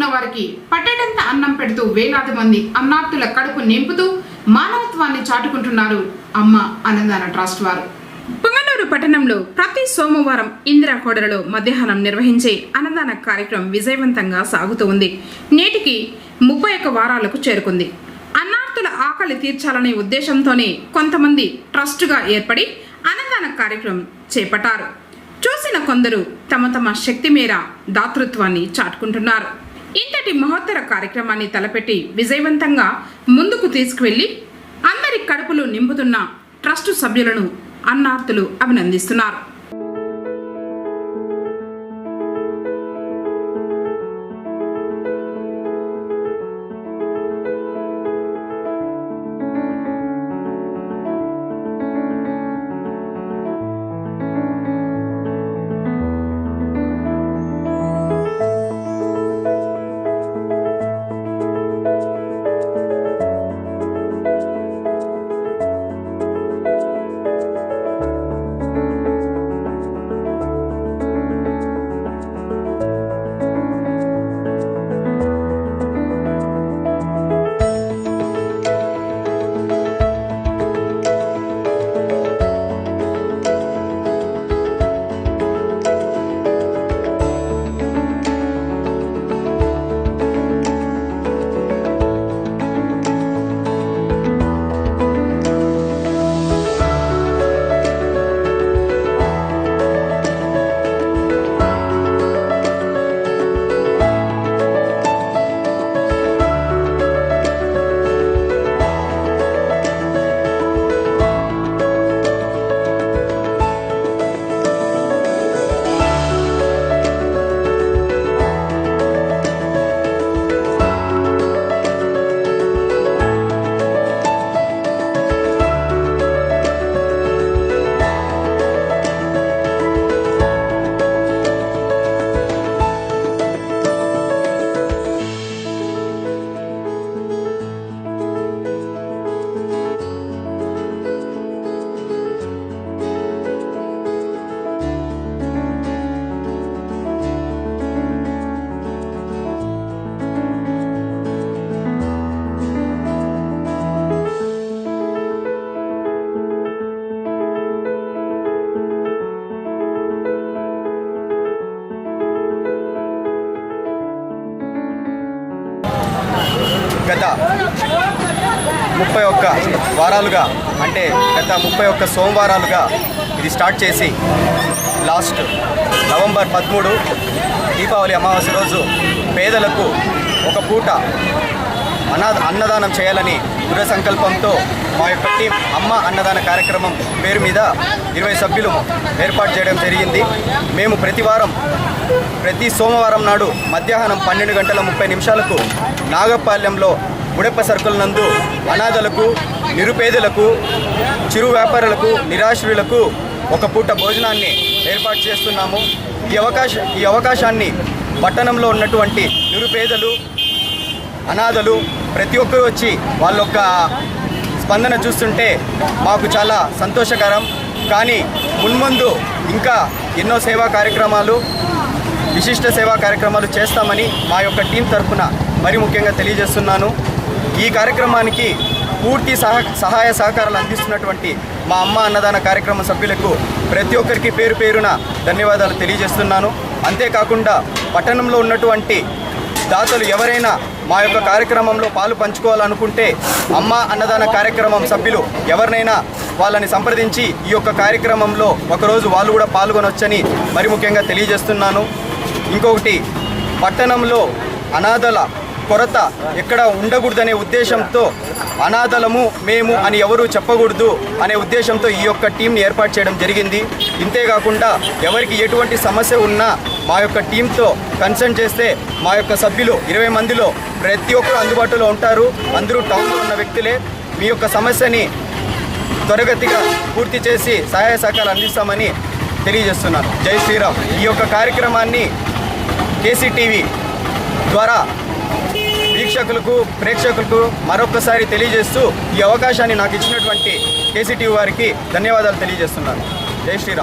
ఉన్న వారికి పట్టెడంత అన్నం పెడుతూ వేలాది మంది అన్నార్తుల కడుపు నింపుతూ మానవత్వాన్ని చాటుకుంటున్నారు అమ్మ అన్నదాన ట్రస్ట్ వారు. పుంగనూరు పట్టణంలో ప్రతి సోమవారం ఇందిరా కోడలలో మధ్యాహ్నం నిర్వహించే అన్నదాన కార్యక్రమం విజయవంతంగా సాగుతూ ఉంది. నేటికి 31 వారాలకు చేరుకుంది. అన్నార్తుల ఆకలి తీర్చాలనే ఉద్దేశంతోనే కొంతమంది ట్రస్టుగా ఏర్పడి అన్నదాన కార్యక్రమం చేపట్టారు. చూసిన కొందరు తమ తమ శక్తి మేర దాతృత్వాన్ని చాటుకుంటున్నారు. ఇంతటి మహోత్తర కార్యక్రమాన్ని తలపెట్టి విజయవంతంగా ముందుకు తీసుకువెళ్లి అందరి కడుపులు నింపుతున్న ట్రస్టు సభ్యులను అన్నార్తులు అభినందిస్తున్నారు. గత 31 వారాలుగా అంటే గత 31 సోమవారాలుగా ఇది స్టార్ట్ చేసి లాస్ట్ నవంబర్ 13 దీపావళి అమావాస్య రోజు పేదలకు ఒక పూట అన్నదానం చేయాలని దృఢ సంకల్పంతో మా యొక్క టీం అమ్మ అన్నదాన కార్యక్రమం పేరు మీద 20 సభ్యులు ఏర్పాటు చేయడం జరిగింది. మేము ప్రతి సోమవారం నాడు మధ్యాహ్నం 12:30 నాగపాలెంలో గుడెప్ప సర్కిల్ నందు అనాథలకు, నిరుపేదలకు, చిరు వ్యాపారులకు, నిరాశ్రులకు ఒక పూట భోజనాన్ని ఏర్పాటు చేస్తున్నాము. ఈ అవకాశాన్ని పట్టణంలో ఉన్నటువంటి నిరుపేదలు, అనాథలు ప్రతి ఒక్కరు వచ్చి వాళ్ళ యొక్క స్పందన చూస్తుంటే మాకు చాలా సంతోషకరం. కానీ మున్ముందు ఇంకా ఎన్నో సేవా కార్యక్రమాలు, విశిష్ట సేవా కార్యక్రమాలు చేస్తామని మా యొక్క టీం తరఫున మరి ముఖ్యంగా తెలియజేస్తున్నాను. ఈ కార్యక్రమానికి పూర్తి సహాయ సహకారాలు అందిస్తున్నటువంటి మా అమ్మ అన్నదాన కార్యక్రమ సభ్యులకు ప్రతి ఒక్కరికి పేరు పేరున ధన్యవాదాలు తెలియజేస్తున్నాను. అంతేకాకుండా పట్టణంలో ఉన్నటువంటి దాతలు ఎవరైనా మా యొక్క కార్యక్రమంలో పాలు పంచుకోవాలనుకుంటే అమ్మ అన్నదాన కార్యక్రమం సభ్యులు ఎవరినైనా వాళ్ళని సంప్రదించి ఈ యొక్క కార్యక్రమంలో ఒకరోజు వాళ్ళు కూడా పాల్గొనవచ్చని మరి ముఖ్యంగా తెలియజేస్తున్నాను. ఇంకొకటి, పట్టణంలో అనాథల కొరత ఎక్కడ ఉండకూడదనే ఉద్దేశంతో అనాథలము మేము అని ఎవరూ చెప్పకూడదు అనే ఉద్దేశంతో ఈ యొక్క టీంని ఏర్పాటు చేయడం జరిగింది. ఇంతేకాకుండా ఎవరికి ఎటువంటి సమస్య ఉన్నా మా యొక్క టీంతో కన్సల్ట్ చేస్తే మా యొక్క సభ్యులు 20 మందిలో ప్రతి ఒక్కరు అందుబాటులో ఉంటారు. అందరూ టౌన్లో ఉన్న వ్యక్తులే. మీ యొక్క సమస్యని త్వరగతిగా పూర్తి చేసి సహాయ సహకారాలు అందిస్తామని తెలియజేస్తున్నాను. జై శ్రీరామ్. ఈ యొక్క కార్యక్రమాన్ని కేసీటీవీ ద్వారా వీక్షకులకు, ప్రేక్షకులకు మరొకసారి తెలియజేస్తూ ఈ అవకాశాన్ని నాకు ఇచ్చినటువంటి కేసీటీవీ వారికి ధన్యవాదాలు తెలియజేస్తున్నాను. జై శ్రీరామ్.